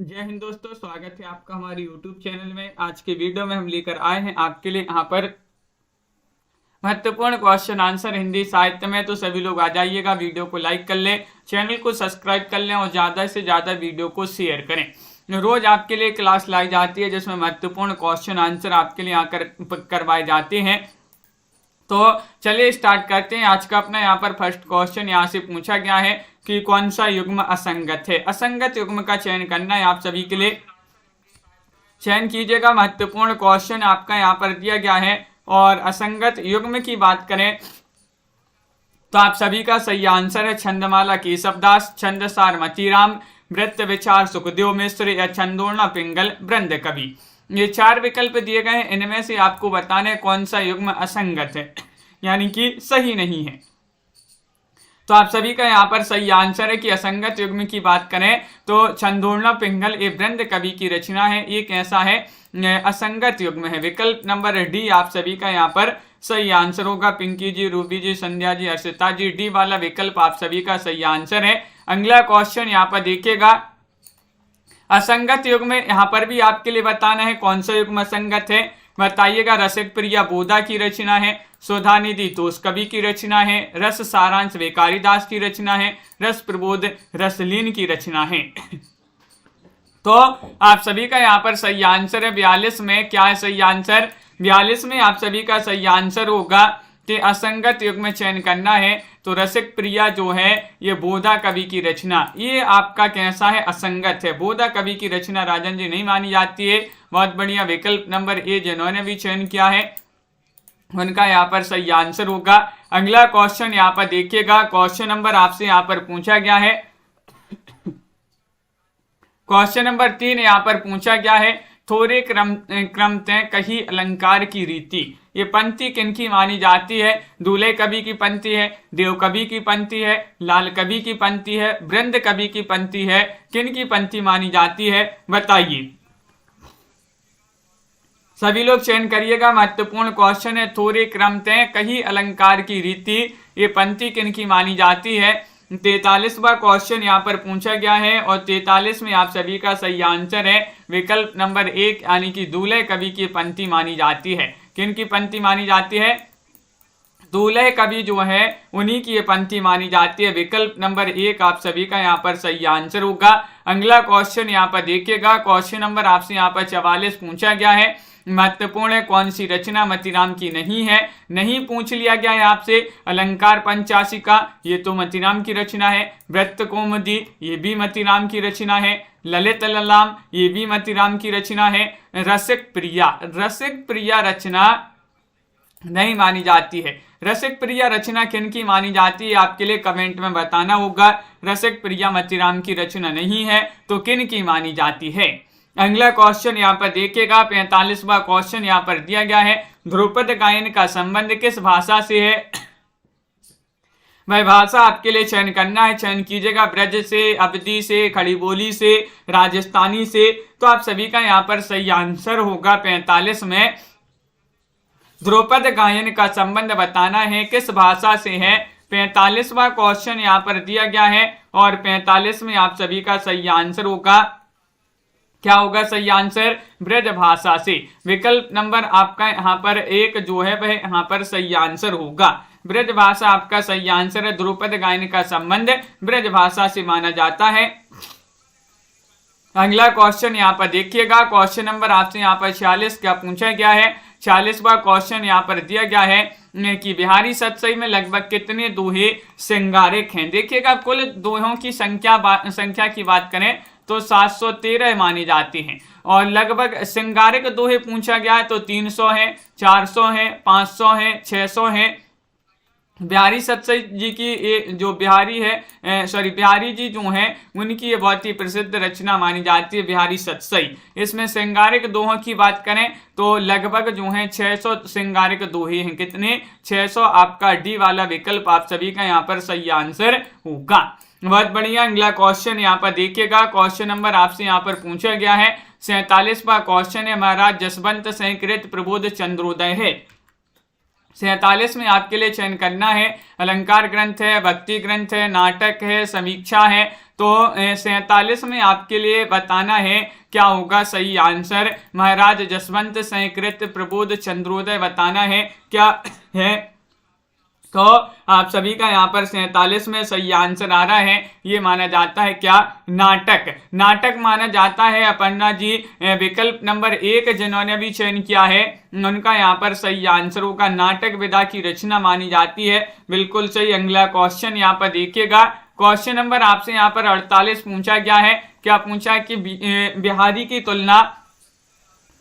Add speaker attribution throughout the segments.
Speaker 1: जय हिंद दोस्तों, स्वागत है आपका हमारे YouTube चैनल में। आज के वीडियो में हम लेकर आए हैं आपके लिए यहाँ पर महत्वपूर्ण क्वेश्चन आंसर हिंदी साहित्य में। तो सभी लोग आ जाइएगा, वीडियो को लाइक कर लें, चैनल को सब्सक्राइब कर लें और ज़्यादा से ज़्यादा वीडियो को शेयर करें। रोज आपके लिए क्लास लाई जाती है जिसमें महत्वपूर्ण क्वेश्चन आंसर आपके लिए आकर करवाए जाते हैं। तो चलिए स्टार्ट करते हैं। आज का अपना यहाँ पर फर्स्ट क्वेश्चन यहाँ से पूछा गया है कि कौन सा युग्म असंगत है। असंगत युग्म का चयन करना है आप सभी के लिए। चयन कीजिएगा, महत्वपूर्ण क्वेश्चन आपका यहाँ पर दिया गया है। और असंगत युग्म की बात करें तो आप सभी का सही आंसर है छंदमाला केशवदास, छंदसार मतीराम, वृत्त विचार सुखदेव मिश्र या छंदोर्णा पिंगल वृंद कवि। ये चार विकल्प दिए गए हैं, इनमें से आपको बताना है कौन सा युग्म असंगत है, यानी कि सही नहीं है। तो आप सभी का यहाँ पर सही आंसर है कि असंगत युग्म की बात करें तो छंदोर्णा पिंगल ये वृंद कवि की रचना है। ये कैसा है? असंगत युग्म है। विकल्प नंबर डी आप सभी का यहाँ पर सही आंसर होगा। पिंकी जी, रूबी जी, संध्या जी, अर्षिता जी, डी वाला विकल्प आप सभी का सही आंसर है। अगला क्वेश्चन यहाँ पर देखिएगा, असंगत युग्म यहाँ पर भी आपके लिए बताना है कौन सा युग्म असंगत है। बताइएगा। रसिक प्रिया बोधा की रचना है, सुधा निधि तोष कवि की रचना है, रस सारांश वेकारीदास की रचना है, रस प्रबोध रसलीन की रचना है। तो आप सभी का यहाँ पर सही आंसर है 42 में। क्या है सही आंसर? 42 में आप सभी का सही आंसर होगा कि असंगत युग्म में चयन करना है। तो रसिक प्रिया जो है ये बोधा कवि की रचना, ये आपका कैसा है? असंगत है। बोधा कवि की रचना राजन जी नहीं मानी जाती है। बहुत बढ़िया। विकल्प नंबर ए जिन्होंने भी चयन किया है उनका यहाँ पर सही आंसर होगा। अगला क्वेश्चन यहाँ पर देखिएगा। क्वेश्चन नंबर आपसे यहाँ पर पूछा गया है, क्वेश्चन नंबर 3 यहाँ पर पूछा गया है, थोड़े क्रम तय कही अलंकार की रीति। ये पंक्ति किनकी मानी जाती है? दूल्हे कवि की पंक्ति है, देव कवि की पंक्ति है, लाल कवि की पंक्ति है, वृंद कवि की पंक्ति है। किनकी पंक्ति मानी जाती है? बताइए। सभी लोग चयन करिएगा, महत्वपूर्ण क्वेश्चन है। थोड़े क्रम तय कही अलंकार की रीति, ये पंक्ति किनकी मानी जाती है? 43वां क्वेश्चन यहाँ पर पूछा गया है और 43 में आप सभी का सही आंसर है विकल्प नंबर 1, यानी कि दूल्हे कवि की पंक्ति मानी जाती है। किनकी पंक्ति मानी जाती है? दूल्हे कवि जो है उन्हीं की ये पंक्ति मानी जाती है। विकल्प नंबर 1 आप सभी का यहाँ पर सही आंसर होगा। अगला क्वेश्चन यहाँ पर देखिएगा। क्वेश्चन नंबर आपसे यहाँ पर 44 पूछा गया है, महत्वपूर्ण है, कौन सी रचना मतीराम की नहीं है? नहीं पूछ लिया गया है आपसे। अलंकार पंचाशिका, ये तो मतीराम की रचना है। वृत्त कौमुदी, ये भी मतीराम की रचना है। ललित ललाम, ये भी मतीराम की रचना है। रसिक प्रिया रचना नहीं मानी जाती है। रसिक प्रिया रचना किनकी मानी जाती है? आपके लिए कमेंट में बताना होगा। रसिक प्रिया मतीराम की रचना नहीं है तो किनकी मानी जाती है? अगला क्वेश्चन यहाँ पर देखिएगा। 45वां क्वेश्चन यहाँ पर दिया गया है, ध्रुपद गायन का संबंध किस भाषा से है? वह भाषा आपके लिए चयन करना है। चयन कीजिएगा। ब्रज से, अवधी से, खड़ी बोली से, राजस्थानी से। तो आप सभी का यहाँ पर सही आंसर होगा 45 में। ध्रुपद गायन का संबंध बताना है किस भाषा से है। 45वां क्वेश्चन यहाँ पर दिया गया है और 45 में आप सभी का सही आंसर होगा, क्या होगा सही आंसर? ब्रज भाषा से। विकल्प नंबर आपका यहाँ पर 1 जो है वह यहाँ पर सही आंसर होगा। ब्रज भाषा आपका सही आंसर है। ध्रुपद गायन का संबंध ब्रज भाषा से माना जाता है। अगला क्वेश्चन यहाँ पर देखिएगा। क्वेश्चन नंबर आपसे यहाँ पर 46 क्या पूछा गया है? 46वां क्वेश्चन यहाँ पर दिया गया है कि बिहारी सतसई में लगभग कितने दोहे श्रृंगारिक हैं? देखिएगा, कुल दोहों की संख्या की बात करें तो 713 मानी जाती हैं और लगभग श्रृंगारिक दोहे पूछा गया है तो 300 है, 400 है, 500 है, 600 है। बिहारी सतसई जी की ये जो बिहारी जी जो हैं उनकी ये बहुत ही प्रसिद्ध रचना मानी जाती है बिहारी सतसई। इसमें श्रृंगारिक दोहों की बात करें तो लगभग जो है 600 श्रृंगारिक दोहे हैं। कितने? 600। आपका डी वाला विकल्प आप सभी का यहाँ पर सही आंसर होगा। बहुत बढ़िया। अगला क्वेश्चन यहाँ पर देखिएगा। क्वेश्चन नंबर आपसे यहाँ पर पूछा गया है 47वां क्वेश्चन है, महाराज जसवंत सिंह कृत प्रबोध चंद्रोदय है। 47 में आपके लिए चयन करना है अलंकार ग्रंथ है, भक्ति ग्रंथ है, नाटक है, समीक्षा है। तो 47 में आपके लिए बताना है क्या होगा सही आंसर। महाराज जसवंत सहकृत प्रबोध चंद्रोदय बताना है क्या है। तो आप सभी का यहाँ पर 47 में सही आंसर आ रहा है। ये माना जाता है क्या, नाटक। नाटक माना जाता है। अपर्णा जी विकल्प नंबर 1 जिन्होंने भी चयन किया है उनका यहाँ पर सही आंसर होगा नाटक विधा की रचना मानी जाती है। बिल्कुल सही। अगला क्वेश्चन यहाँ पर देखिएगा। क्वेश्चन नंबर आपसे यहाँ पर 48 पूछा गया है। क्या पूछा कि बिहारी की तुलना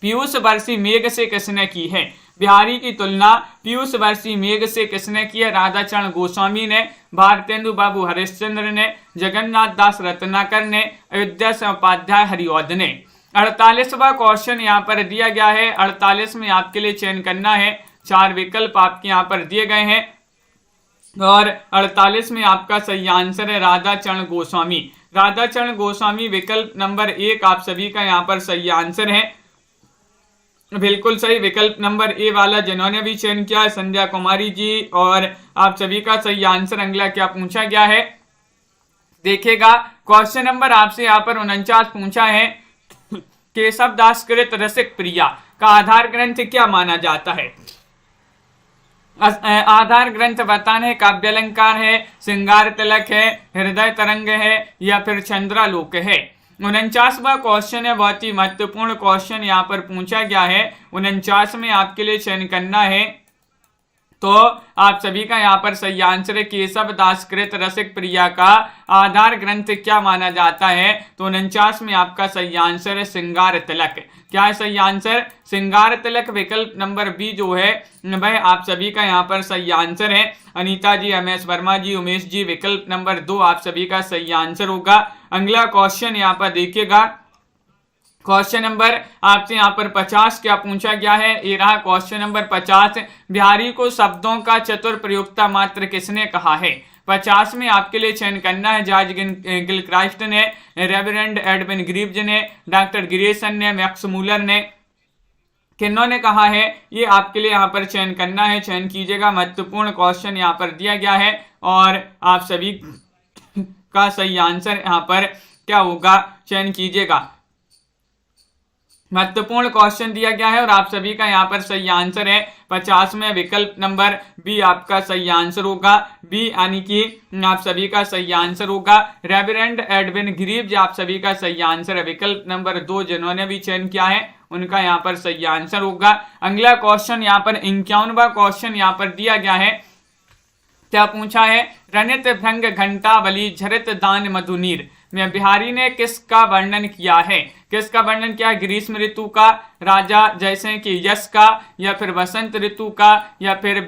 Speaker 1: पीयूष वर्षी मेघ से किसने की है। बिहारी की तुलना पीयूष वर्षी मेघ से किसने की है। राधाचरण गोस्वामी ने, भारतेंदु बाबू हरिश्चंद्र ने, जगन्नाथ दास रत्नाकर ने, अयोध्या से उपाध्याय हरिऔध ने। 48वां क्वेश्चन यहाँ पर दिया गया है। 48 में आपके लिए चयन करना है। 4 विकल्प आपके यहाँ पर दिए गए हैं और 48 में आपका सही आंसर है राधाचरण गोस्वामी। राधाचरण गोस्वामी विकल्प नंबर 1 आप सभी का यहाँ पर सही आंसर है। बिल्कुल सही। विकल्प नंबर ए वाला जिन्होंने भी चयन किया है संध्या कुमारी जी, और आप सभी का सही आंसर। अगला क्या पूछा गया है देखिएगा। क्वेश्चन नंबर आपसे यहाँ पर 49 पूछा है। केशव दास कृत रसिक प्रिया का आधार ग्रंथ क्या माना जाता है। आधार ग्रंथ बताना है काव्यालंकार है, श्रृंगार तिलक है, हृदय तरंग है या फिर चंद्रालोक है। 49वां क्वेश्चन है, बहुत ही महत्वपूर्ण क्वेश्चन यहाँ पर पूछा गया है। 49 में आपके लिए चयन करना है। तो आप सभी का यहाँ पर सही आंसर है केशव दास कृत रसिक प्रिया का आधार ग्रंथ क्या माना जाता है। तो 49 में आपका सही आंसर है श्रृंगार तिलक। क्या है सही आंसर, श्रृंगार तिलक। विकल्प नंबर बी जो है वह आप सभी का यहाँ पर सही आंसर है। अनीता जी, एमएस वर्मा जी, उमेश जी, विकल्प नंबर 2 आप सभी का सही आंसर होगा। अगला क्वेश्चन यहाँ पर देखिएगा। क्वेश्चन नंबर आपसे यहाँ पर 50 क्या पूछा गया है। ये रहा क्वेश्चन नंबर 50। बिहारी को शब्दों का चतुर प्रयोक्ता मात्र किसने कहा है। 50 में आपके लिए चयन करना है। जॉर्ज गिलक्राइस्ट ने, रेवरेंड एडविन ग्रीव्स ने, डॉक्टर गिरेसन ने, मैक्स मूलर ने, किन्होंने कहा है। ये आपके लिए यहाँ पर चयन करना है। चयन कीजिएगा। महत्वपूर्ण क्वेश्चन यहाँ पर दिया गया है और आप सभी का सही आंसर यहाँ पर क्या होगा, चयन कीजिएगा। महत्वपूर्ण क्वेश्चन दिया गया है और आप सभी का यहाँ पर सही आंसर है 50 में विकल्प नंबर बी आपका सही आंसर होगा। बी यानी कि आप सभी का सही आंसर होगा। रेवरेंड एडविन ग्रीव्स आप सभी का सही आंसर है। विकल्प नंबर 2 जिन्होंने भी चयन किया है उनका यहाँ पर सही आंसर होगा। अगला क्वेश्चन यहाँ पर 51वां क्वेश्चन यहाँ पर दिया गया है। क्या पूछा है, रनित भृंग घंटावली झरित दान मधुनीर में बिहारी ने किसका वर्णन किया है। किसका वर्णन किया, ग्रीष्म ऋतु का, राजा जैसे कि यश का, या फिर वसंत ऋतु का, या फिर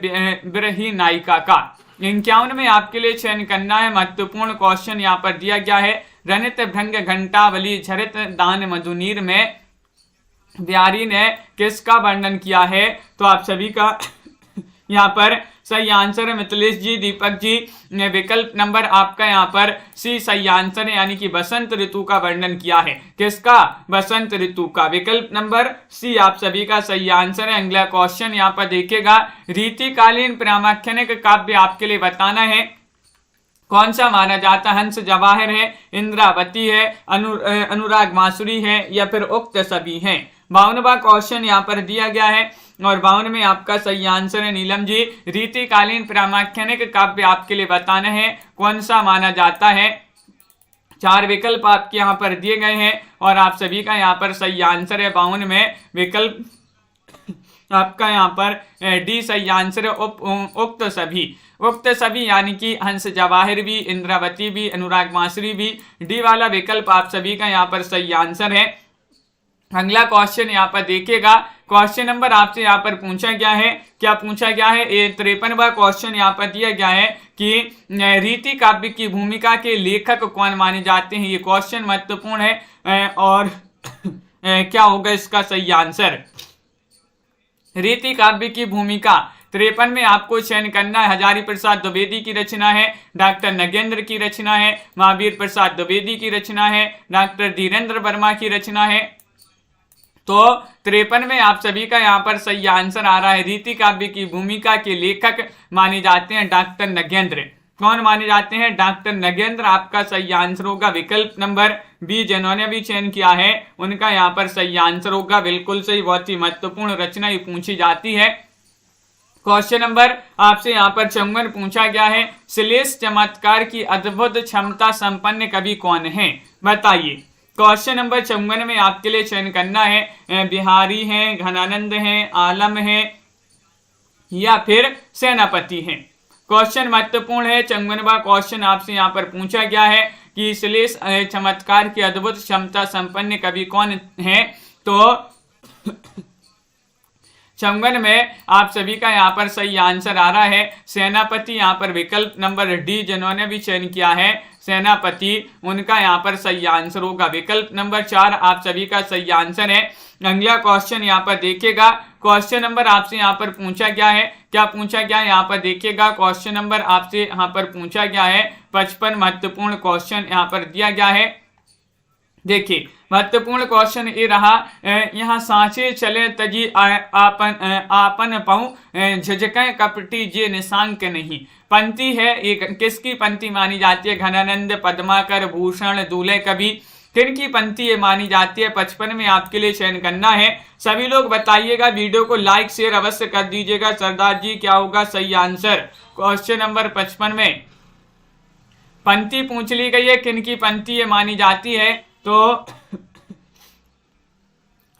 Speaker 1: बिरही नायिका का। 51 में आपके लिए चयन करना है। महत्वपूर्ण क्वेश्चन यहाँ पर दिया गया है। रनित भृंग घंटावली झरित दान मधुनीर में बिहारी ने किसका वर्णन किया है। तो आप सभी का यहाँ पर सही आंसर है मिथिलेश जी, दीपक जी। विकल्प नंबर आपका यहाँ पर सी सही आंसर है, यानी कि बसंत ऋतु का वर्णन किया है। किसका, बसंत ऋतु का। विकल्प नंबर सी आप सभी का सही आंसर है। अगला क्वेश्चन यहाँ पर देखिएगा। रीतिकालीन प्रामाख्यानिक काव्य आपके लिए बताना है। कौन सा माना जाता है, हंस जवाहर है, इंद्रावती है, अनुराग मासुरी है, या फिर उक्त सभी हैं। 52वां क्वेश्चन यहाँ पर दिया गया है और 52 में आपका सही आंसर है नीलम जी। रीतिकालीन प्रामाख्यानिक काव्य आपके लिए बताना है कौन सा माना जाता है। 4 विकल्प आपके यहाँ पर दिए गए हैं और आप सभी का यहाँ पर सही आंसर है। 52 में विकल्प आपका यहाँ पर डी सही आंसर है, उक्त सभी। उक्त सभी यानी कि हंस जवाहिर भी, इंद्रावती भी, अनुराग मासुरी भी। डी वाला विकल्प आप सभी का यहाँ पर सही आंसर है। अगला क्वेश्चन यहाँ पर देखिएगा। क्वेश्चन नंबर आपसे यहाँ पर पूछा गया है। क्या पूछा गया है, 53वां क्वेश्चन यहाँ पर दिया गया है कि रीति काव्य की भूमिका के लेखक कौन माने जाते हैं। ये क्वेश्चन महत्वपूर्ण है और क्या होगा इसका सही आंसर। रीति काव्य की भूमिका 53 में आपको चयन करना है। हजारी प्रसाद द्विवेदी की रचना है, डॉक्टर नगेंद्र की रचना है, महावीर प्रसाद द्विवेदी की रचना है, डॉक्टर धीरेन्द्र वर्मा की रचना है, तो 53 में आप सभी का यहाँ पर सही आंसर आ रहा है। रीति काव्य की भूमिका के लेखक माने जाते हैं डॉक्टर नगेंद्र। कौन माने जाते हैं? डॉक्टर नगेंद्र। आपका सही आंसर होगा विकल्प नंबर बी। जिन्होंने भी चयन किया है उनका यहाँ पर सही आंसर होगा, बिल्कुल सही। बहुत ही महत्वपूर्ण रचना ये पूछी जाती है। क्वेश्चन नंबर आपसे यहाँ पर 54 पूछा गया है, श्लेष चमत्कार की अद्भुत क्षमता संपन्न कवि कौन है? बताइए। क्वेश्चन नंबर 54 में आपके लिए चयन करना है बिहारी है, घनानंद है, आलम है या फिर सेनापति है। क्वेश्चन महत्वपूर्ण है। 54वां क्वेश्चन आपसे यहाँ पर पूछा गया है कि श्लेष चमत्कार की अद्भुत क्षमता संपन्न कवि कौन है? तो 54 में आप सभी का यहाँ पर सही आंसर आ रहा है सेनापति। यहाँ पर विकल्प नंबर डी। जिन्होंने भी चयन किया है सेनापति, उनका यहाँ पर सही आंसर होगा विकल्प नंबर 4। आप सभी का सही आंसर है। अगला क्वेश्चन यहाँ पर देखिएगा। क्वेश्चन नंबर आपसे यहाँ पर पूछा गया है, क्या पूछा गया है यहाँ पर देखिएगा। क्वेश्चन नंबर आपसे यहाँ पर पूछा गया है 55। महत्वपूर्ण क्वेश्चन यहाँ पर दिया गया है। देखिए महत्वपूर्ण क्वेश्चन ये रहा, यहाँ सांचे चले तजी आपन पाऊं झिझकें कपटी जे निशांक नहीं। पंक्ति है, एक किसकी पंक्ति मानी जाती है? घनानंद, पद्माकर, भूषण, दूल्हे कवि, किनकी पंक्ति ये मानी जाती है? 55 में आपके लिए चयन करना है। सभी लोग बताइएगा, वीडियो को लाइक शेयर अवश्य कर दीजिएगा। सरदार जी क्या होगा सही आंसर? क्वेश्चन नंबर 55 में पंक्ति पूछ ली गई है, किनकी पंक्ति ये मानी जाती है? तो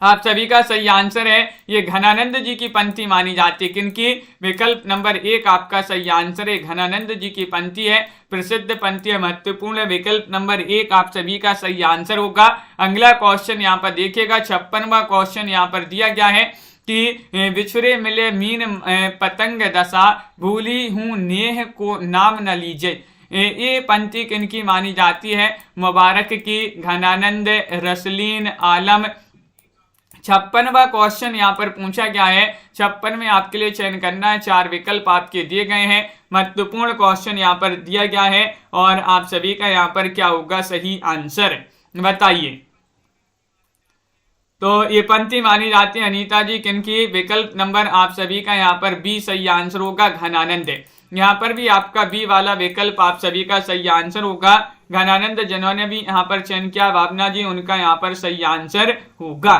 Speaker 1: आप सभी का सही आंसर है ये घनानंद जी की पंक्ति मानी जाती है। किनकी? विकल्प नंबर 1 आपका सही आंसर है, घनानंद जी की पंक्ति है, प्रसिद्ध पंक्ति है, महत्वपूर्ण है। विकल्प नंबर 1 आप सभी का सही आंसर होगा। अगला क्वेश्चन यहाँ पर देखिएगा। 56वां क्वेश्चन यहाँ पर दिया गया है कि बिछुरे मिले मीन पतंग दशा, भूली हूं नेह को नाम न लीजिए। ये पंक्ति किनकी मानी जाती है? मुबारक की, घनानंद, रसलीन, आलम। 56वां क्वेश्चन यहाँ पर पूछा गया है। 56 में आपके लिए चयन करना है। 4 विकल्प आपके दिए गए हैं। महत्वपूर्ण क्वेश्चन यहाँ पर दिया गया है और आप सभी का यहाँ पर क्या होगा सही आंसर? बताइए। तो ये पंक्ति मानी जाती है अनीता जी किनकी? विकल्प नंबर आप सभी का यहाँ पर बी सही आंसर होगा, घनानंद। यहाँ पर भी आपका बी वाला विकल्प आप सभी का सही आंसर होगा, घनानंद। जिन्होंने भी यहाँ पर चयन किया भावना जी, उनका यहाँ पर सही आंसर होगा।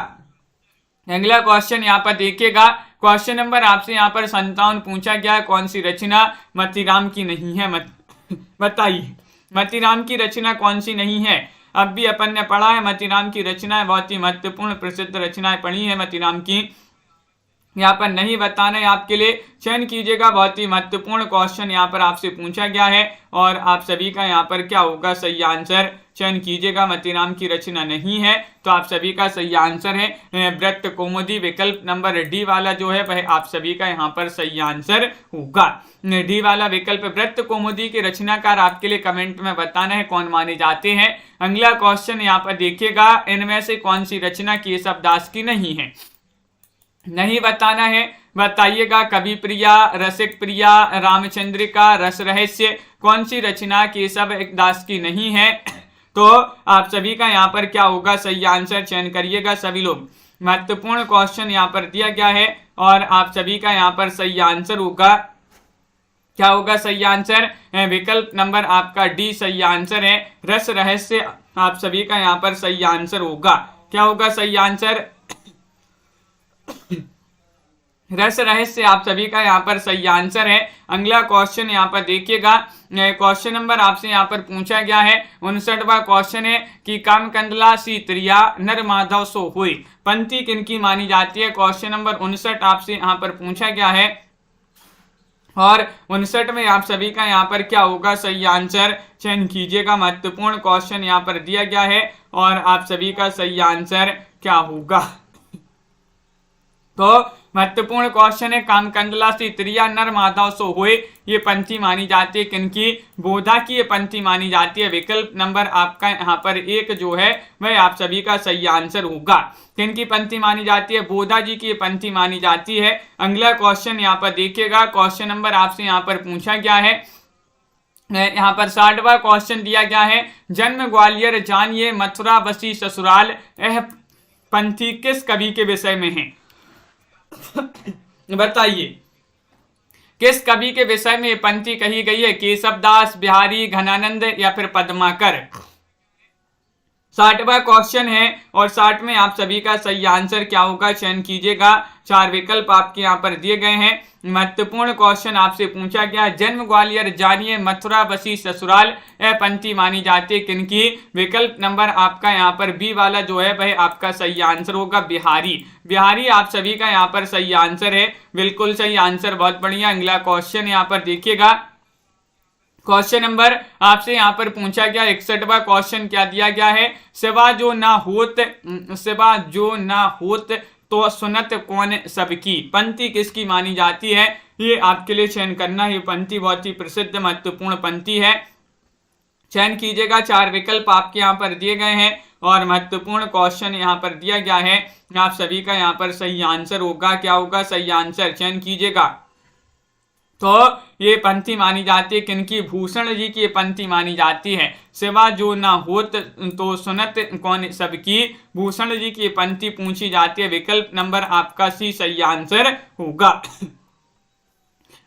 Speaker 1: अगला क्वेश्चन यहाँ पर देखिएगा। क्वेश्चन नंबर आपसे यहाँ पर 57 पूछा गया है, कौन सी रचना मतीराम की नहीं है? बताइए, मतीराम की रचना कौन सी नहीं है? अब भी अपन ने पढ़ा है मतीराम की रचनाएं, बहुत ही महत्वपूर्ण प्रसिद्ध रचनाएं पढ़ी है मतीराम की। यहाँ पर नहीं बताना है आपके लिए, चयन कीजिएगा। बहुत ही महत्वपूर्ण क्वेश्चन यहाँ पर आपसे पूछा गया है और आप सभी का यहाँ पर क्या होगा सही आंसर? चयन कीजिएगा। मतीराम की रचना नहीं है तो आप सभी का सही आंसर है व्रत कौमुदी। विकल्प नंबर डी वाला जो है वह आप सभी का यहाँ पर सही आंसर होगा। डी वाला विकल्प व्रत कौमुदी के रचनाकार आपके लिए कमेंट में बताना है कौन माने जाते हैं। अगला क्वेश्चन यहाँ पर देखिएगा, इनमें से कौन सी रचना केशव दास की नहीं है? नहीं बताना है, बताइएगा। कवि प्रिया, रसिक प्रिया, रामचंद्रिका, रस रहस्य, कौन सी रचना केशव दास की नहीं है? तो आप सभी का यहाँ पर क्या होगा सही आंसर? चयन करिएगा सभी लोग। महत्वपूर्ण क्वेश्चन यहाँ पर दिया गया है और आप सभी का यहाँ पर सही आंसर होगा, क्या होगा सही आंसर? विकल्प नंबर आपका डी सही आंसर है, रस रहस्य। आप सभी का यहाँ पर सही आंसर होगा, क्या होगा सही आंसर? रस रहस्य आप सभी का यहाँ पर सही आंसर है। अगला क्वेश्चन यहाँ पर देखिएगा। क्वेश्चन नंबर आपसे यहाँ पर पूछा गया है 59वां क्वेश्चन है कि काम कंदला सी त्रिया नर माधव सो हुई, पंक्ति किनकी मानी जाती है? क्वेश्चन नंबर 59 आपसे यहाँ पर पूछा गया है और 59 में आप सभी का यहाँ पर क्या होगा सही आंसर? चयन कीजिएगा। महत्वपूर्ण क्वेश्चन यहाँ पर दिया गया है और आप सभी का सही आंसर क्या होगा? तो महत्वपूर्ण क्वेश्चन है, काम कंदला से त्रिया नर माधव सो हुए, ये पंक्ति मानी जाती है किनकी? बोधा की ये पंक्ति मानी जाती है। विकल्प नंबर आपका यहाँ पर 1 जो है वह आप सभी का सही आंसर होगा। किनकी पंक्ति मानी जाती है? बोधा जी की ये पंक्ति मानी जाती है। अगला क्वेश्चन यहाँ पर देखिएगा। क्वेश्चन नंबर आपसे यहाँ पर पूछा गया है, यहाँ पर 60वां क्वेश्चन दिया गया है, जन्म ग्वालियर जानिए मथुरा बसी ससुराल, पंथी किस कवि के विषय में है? बताइए किस कवि के विषय में ये पंक्ति कही गई है? केशवदास, बिहारी, घनानंद या फिर पद्माकर? 60वां क्वेश्चन है और 60 में आप सभी का सही आंसर क्या होगा चयन कीजिएगा। 4 विकल्प आपके यहाँ पर दिए गए हैं। महत्वपूर्ण क्वेश्चन आपसे पूछा गया, जन्म ग्वालियर जानिए मथुरा बसी ससुराल, यह पंक्ति मानी जाती है किनकी? विकल्प नंबर आपका यहाँ पर बी वाला जो है वह आपका सही आंसर होगा बिहारी। बिहारी आप सभी का यहाँ पर सही आंसर है, बिल्कुल सही आंसर, बहुत बढ़िया। अगला क्वेश्चन यहाँ पर देखिएगा, क्वेश्चन नंबर आपसे यहाँ पर पूछा गया 61वां क्वेश्चन क्या दिया गया है? सिवा जो ना होत तो सुनत कौन सबकी, पंक्ति किसकी मानी जाती है? ये आपके लिए चयन करना, ये पंक्ति बहुत ही प्रसिद्ध महत्वपूर्ण पंक्ति है, चयन कीजिएगा। 4 विकल्प आपके यहाँ पर दिए गए हैं और महत्वपूर्ण क्वेश्चन यहाँ पर दिया गया है। आप सभी का यहाँ पर सही आंसर होगा, क्या होगा सही आंसर, चयन कीजिएगा। तो ये पंक्ति मानी जाती है किनकी? भूषण जी की ये पंक्ति मानी जाती है। सिवा जो ना होत तो सुनत कौन सबकी, भूषण जी की ये पंक्ति पूछी जाती है। विकल्प नंबर आपका सी सही आंसर होगा।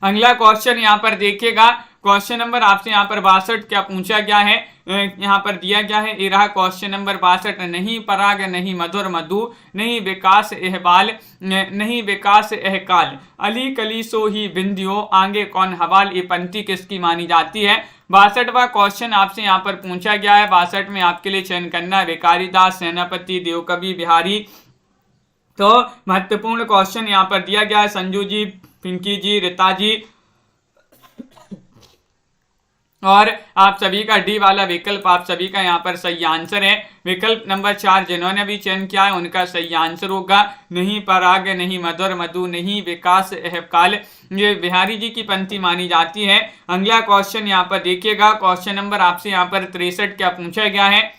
Speaker 1: अगला क्वेश्चन यहाँ पर देखिएगा, क्वेश्चन नंबर आपसे यहाँ पर 62 क्या पूछा गया है? यहाँ पर दिया गया है, ये रहा क्वेश्चन नंबर 62। नहीं पराग नहीं मधुर मधु, नहीं विकास एहबाल, नहीं विकास एहकाल, अली कली सो ही बिंदियो, आगे कौन हवाल, ये पंक्ति किसकी मानी जाती है? 62वां क्वेश्चन आपसे यहाँ पर पूछा गया है। 62 में आपके लिए चयन करना है भिखारी दास, सेनापति, देवकवि, बिहारी। तो महत्वपूर्ण क्वेश्चन यहाँ पर दिया गया है, संजू जी, पिंकी जी, रीता जी, और आप सभी का डी वाला विकल्प आप सभी का यहाँ पर सही आंसर है। विकल्प नंबर 4 जिन्होंने भी चयन किया है उनका सही आंसर होगा नहीं पराग, नहीं मधुर मधु, नहीं विकास एहकाल, ये बिहारी जी की पंक्ति मानी जाती है। अगला क्वेश्चन यहाँ पर देखिएगा, क्वेश्चन नंबर आपसे यहाँ पर 63 क्या पूछा गया है?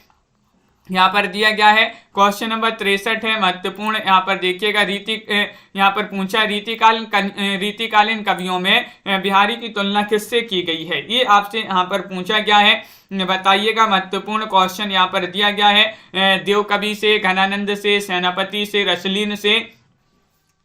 Speaker 1: यहाँ पर दिया गया है क्वेश्चन नंबर 63 है, महत्वपूर्ण। यहाँ पर देखिएगा, यहाँ पर पूछा रीतिकालीन कवियों में बिहारी की तुलना किससे की गई है? ये आपसे यहाँ पर पूछा गया है, बताइएगा। महत्वपूर्ण क्वेश्चन यहाँ पर दिया गया है देवकवि से, घनानंद से, सेनापति से, रसलीन से।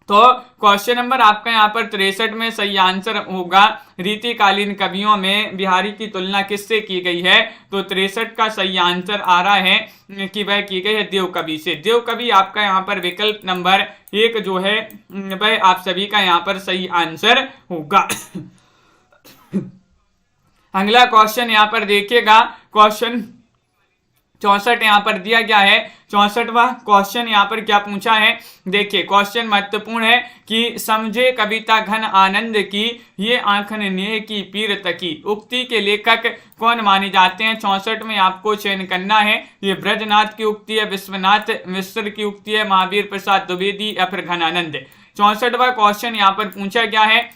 Speaker 1: तो क्वेश्चन नंबर आपका यहाँ पर 63 में सही आंसर होगा रीतिकालीन कवियों में बिहारी की तुलना किससे की गई है? तो 63 का सही आंसर आ रहा है कि वह की गई है देवकवि से। देवकवि आपका यहाँ पर विकल्प नंबर 1 जो है वह आप सभी का यहाँ पर सही आंसर होगा। अगला क्वेश्चन यहाँ पर देखिएगा, क्वेश्चन 64 यहाँ पर दिया गया है। 64वां क्वेश्चन यहाँ पर क्या पूछा है? देखिए क्वेश्चन महत्वपूर्ण है कि समझे कविता घन आनंद की, ये आंखन नेह की पीर तकी, उक्ति के लेखक कौन माने जाते हैं? 64 में आपको चयन करना है, ये ब्रजनाथ की उक्ति है, विश्वनाथ मिश्र की उक्ति है, महावीर प्रसाद द्विवेदी या फिर घनानंद। 64वां क्वेश्चन यहाँ पर पूछा गया है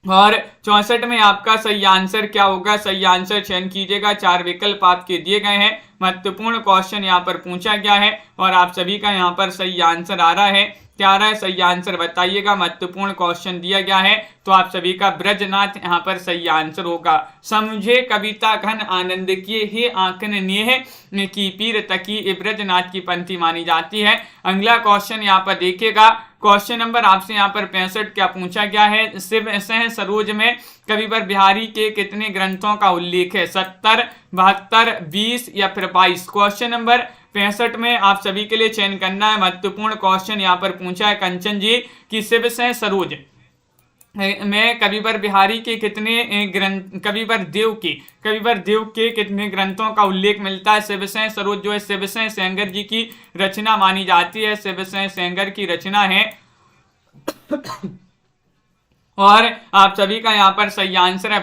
Speaker 1: और 64 में आपका सही आंसर क्या होगा? सही आंसर चयन कीजिएगा। 4 विकल्प आपके दिए गए हैं, महत्वपूर्ण क्वेश्चन यहाँ पर पूछा गया है और आप सभी का यहाँ पर सही आंसर आ रहा है। क्या आ रहा है सही आंसर बताइएगा। महत्वपूर्ण क्वेश्चन दिया गया है तो आप सभी का ब्रजनाथ यहाँ पर सही आंसर होगा। समझे कविता घन आनंद की, हे आंखन नेह की पीर तकी, ये ब्रजनाथ की पंक्ति मानी जाती है। अगला क्वेश्चन यहाँ पर देखिएगा, क्वेश्चन नंबर आपसे यहाँ पर 65 क्या पूछा गया है? शिव सह सरोज में कविवर बिहारी के कितने ग्रंथों का उल्लेख है? 70, 72, 20 या फिर 22? क्वेश्चन नंबर 65 में आप सभी के लिए चयन करना है। महत्वपूर्ण क्वेश्चन यहाँ पर पूछा है कंचन जी कि शिव सह सरोज में कविवर बिहारी के कितने ग्रंथ, कविवर देव के कितने ग्रंथों का उल्लेख मिलता है? शिव सह सरोज जो है शिव सह सेंगर जी की रचना मानी जाती है, शिव सह सेंगर की रचना है। और आप सभी का यहाँ पर सही आंसर है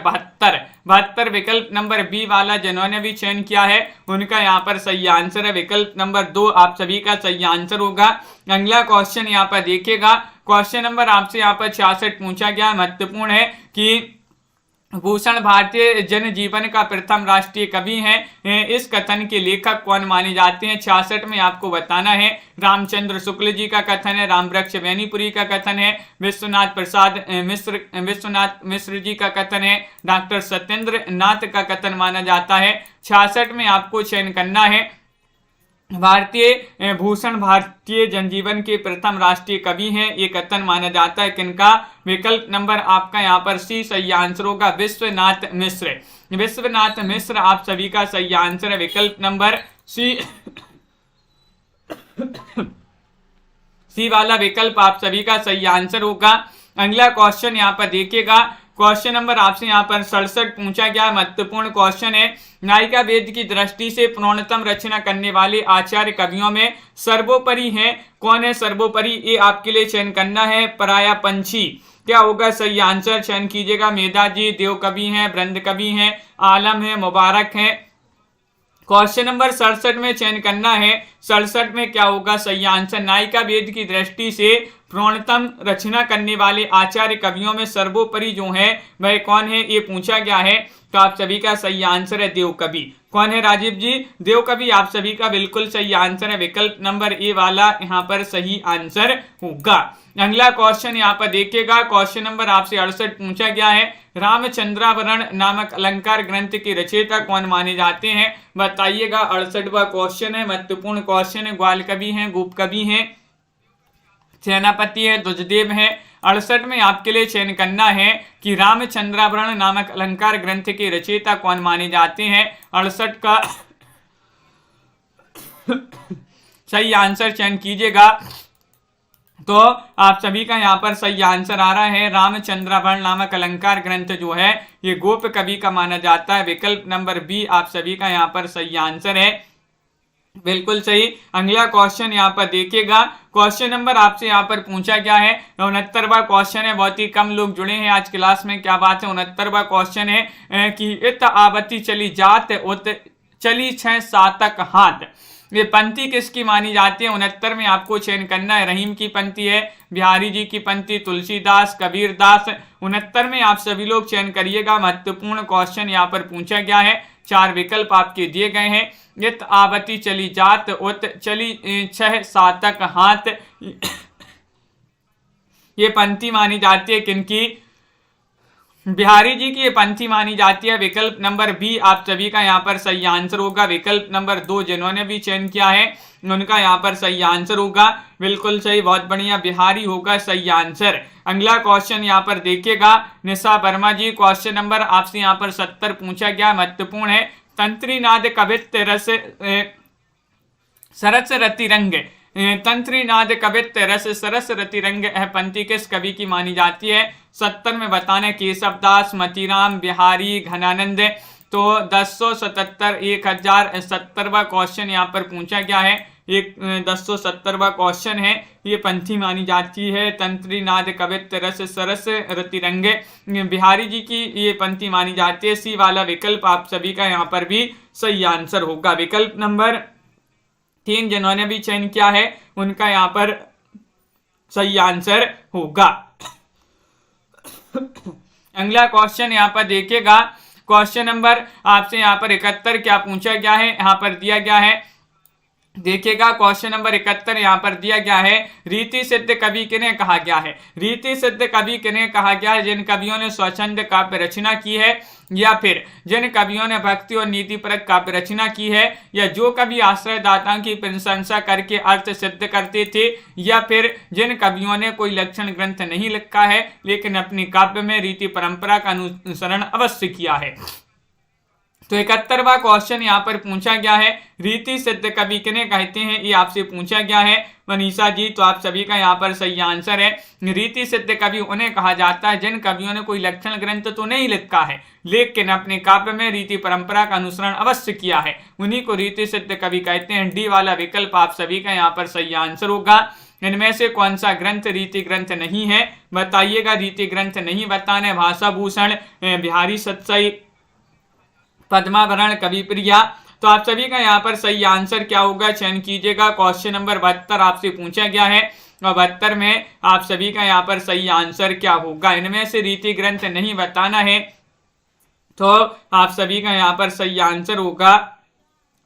Speaker 1: 72 विकल्प नंबर बी वाला जिन्होंने भी चयन किया है उनका यहाँ पर सही आंसर है। विकल्प नंबर 2 आप सभी का सही आंसर होगा। अगला क्वेश्चन यहाँ पर देखिएगा, क्वेश्चन नंबर आपसे यहाँ पर 66 पूछा गया, महत्वपूर्ण है कि भूषण भारतीय जनजीवन का प्रथम राष्ट्रीय कवि हैं, इस कथन के लेखक कौन माने जाते हैं? 66 में आपको बताना है। रामचंद्र शुक्ल जी का कथन है, रामवृक्ष बेनीपुरी का कथन है, विश्वनाथ मिश्र जी का कथन है, डॉक्टर सत्येंद्र नाथ का कथन माना जाता है। 66 में आपको चयन करना है भारतीय भूषण भारतीय जनजीवन के प्रथम राष्ट्रीय कवि हैं, ये कथन माना जाता है किनका? विकल्प नंबर आपका यहाँ पर सी सही आंसर होगा, विश्वनाथ मिश्र। विश्वनाथ मिश्र आप सभी का सही आंसर है, विकल्प नंबर सी सी वाला विकल्प आप सभी का सही आंसर होगा। अगला क्वेश्चन यहाँ पर देखिएगा, क्वेश्चन नंबर आपसे यहाँ पर 67 पूछा गया, महत्वपूर्ण क्वेश्चन है। नायिका वेद की दृष्टि से पूर्णतम रचना करने वाले आचार्य कवियों में सर्वोपरि हैं, कौन है सर्वोपरि? ये आपके लिए चयन करना है, पराया पंछी। क्या होगा सही आंसर? चयन कीजिएगा। मेधा जी देव कवि हैं, ब्रंद कवि हैं, आलम है, मुबारक है। क्वेश्चन नंबर 67 में चयन करना है, 67 में क्या होगा सही आंसर? नायिका वेद की दृष्टि से पूर्णतम रचना करने वाले आचार्य कवियों में सर्वोपरि जो है वह कौन है, ये पूछा गया है। तो आप सभी का सही आंसर है देव कवि। कौन है राजीव जी? देव कवि आप सभी का बिल्कुल सही आंसर है, विकल्प नंबर ए वाला यहाँ पर सही आंसर होगा। अगला क्वेश्चन यहाँ पर देखिएगा, क्वेश्चन नंबर आपसे 68 पूछा गया है। रामचंद्रावरण नामक अलंकार ग्रंथ के रचयिता कौन माने जाते हैं? बताइएगा। 68वां क्वेश्चन है, महत्वपूर्ण क्वेश्चन है। ग्वाल कवि हैं, गोप कवि हैं, सेनापति है, दुजदेव है। 68 में आपके लिए चयन करना है कि रामचंद्रावरण नामक अलंकार ग्रंथ के रचयिता कौन माने जाते हैं। 68 का सही आंसर चयन कीजिएगा। तो आप सभी का यहाँ पर सही आंसर आ रहा है, रामचंद्रावरण नामक अलंकार ग्रंथ जो है ये गोप कवि का माना जाता है, विकल्प नंबर बी आप सभी का यहाँ पर सही आंसर है, बिल्कुल सही। अगला क्वेश्चन यहाँ पर देखिएगा, क्वेश्चन नंबर आपसे यहाँ पर पूछा गया है, 69वां क्वेश्चन है। बहुत ही कम लोग जुड़े हैं आज क्लास में, क्या बात है। 69वां क्वेश्चन है कि इत आवती चली जात उत चली 6 सातक हाथ, ये पंक्ति किसकी मानी जाती है? 69 में आपको चयन करना है। रहीम की पंक्ति है, बिहारी जी की पंक्ति, तुलसीदास, कबीर दास। 69 में आप सभी लोग चयन करिएगा। महत्वपूर्ण क्वेश्चन यहाँ पर पूछा गया है, 4 विकल्प आपके दिए गए हैं। इत आवती चली जात उत चली 6 सातक हाथ, ये पंक्ति मानी जाती है किनकी? बिहारी जी की ये पंक्ति मानी जाती है, विकल्प नंबर बी आप सभी का यहाँ पर सही आंसर होगा। विकल्प नंबर 2 जिन्होंने भी चयन किया है उनका यहाँ पर सही आंसर होगा, बिल्कुल सही, बहुत बढ़िया, बिहारी होगा सही आंसर। अगला क्वेश्चन यहाँ पर देखिएगा, निशा वर्मा जी, क्वेश्चन नंबर आपसे यहाँ पर 70 पूछा गया, महत्वपूर्ण है। तंत्रीनाद कवित्त रस सरस रति रंग, तंत्रीनाद कवित्त रस सरस रति रंग पंक्ति किस कवि की मानी जाती है? 70 में बताने केशवदास, मतीराम, बिहारी, घनानंद। तो 1077 1070वां क्वेश्चन यहाँ पर पूछा गया है, एक 1070वां क्वेश्चन है, ये पंक्ति मानी जाती है तंत्रीनाद कवित्त रस सरस रति रंग, बिहारी जी की ये पंक्ति मानी जाती है। सी वाला विकल्प आप सभी का यहाँ पर भी सही आंसर होगा, विकल्प नंबर 3 जिन्होंने भी चयन किया है उनका यहाँ पर सही आंसर होगा। अगला क्वेश्चन यहाँ पर देखिएगा, क्वेश्चन नंबर आपसे यहाँ पर 71 क्या पूछा गया है, यहाँ पर दिया गया है, देखिएगा। क्वेश्चन नंबर 71 यहाँ पर दिया गया है, रीति सिद्ध कवि किन्हें कहा गया है? रीति सिद्ध कवि किन्हें कहा गया है? जिन कवियों ने स्वच्छंद काव्य रचना की है, या फिर जिन कवियों ने भक्ति और नीतिपरक काव्य रचना की है, या जो कवि आश्रयदाताओं की प्रशंसा करके अर्थ सिद्ध करते थे, या फिर जिन कवियों ने कोई लक्षण ग्रंथ नहीं लिखा है लेकिन अपनी काव्य में रीति परंपरा का अनुसरण अवश्य किया है। तो 71वां क्वेश्चन यहाँ पर पूछा गया है, रीति सिद्ध कवि किन्हें कहते हैं, ये आपसे पूछा गया है मनीषा जी। तो आप सभी का यहाँ पर सही आंसर है, रीति सिद्ध कवि उन्हें कहा जाता है जिन कवियों ने कोई लक्षण ग्रंथ तो नहीं लिखा है लेकिन अपने काव्य में रीति परंपरा का अनुसरण अवश्य किया है, उन्हीं को रीति सिद्ध कवि कहते हैं। डी वाला विकल्प आप सभी का यहाँ पर सही आंसर होगा। इनमें से कौन सा ग्रंथ रीति ग्रंथ नहीं है, बताइएगा। रीति ग्रंथ नहीं बताने, भाषा भूषण, बिहारी सतसई, पद्मावरण, कवि प्रिया। तो आप सभी का यहाँ पर सही आंसर क्या होगा, चयन कीजिएगा। क्वेश्चन नंबर 72 आपसे पूछा गया है और 72 में आप सभी का यहाँ पर सही आंसर क्या होगा? इनमें से रीति ग्रंथ नहीं बताना है, तो आप सभी का यहाँ पर सही आंसर होगा।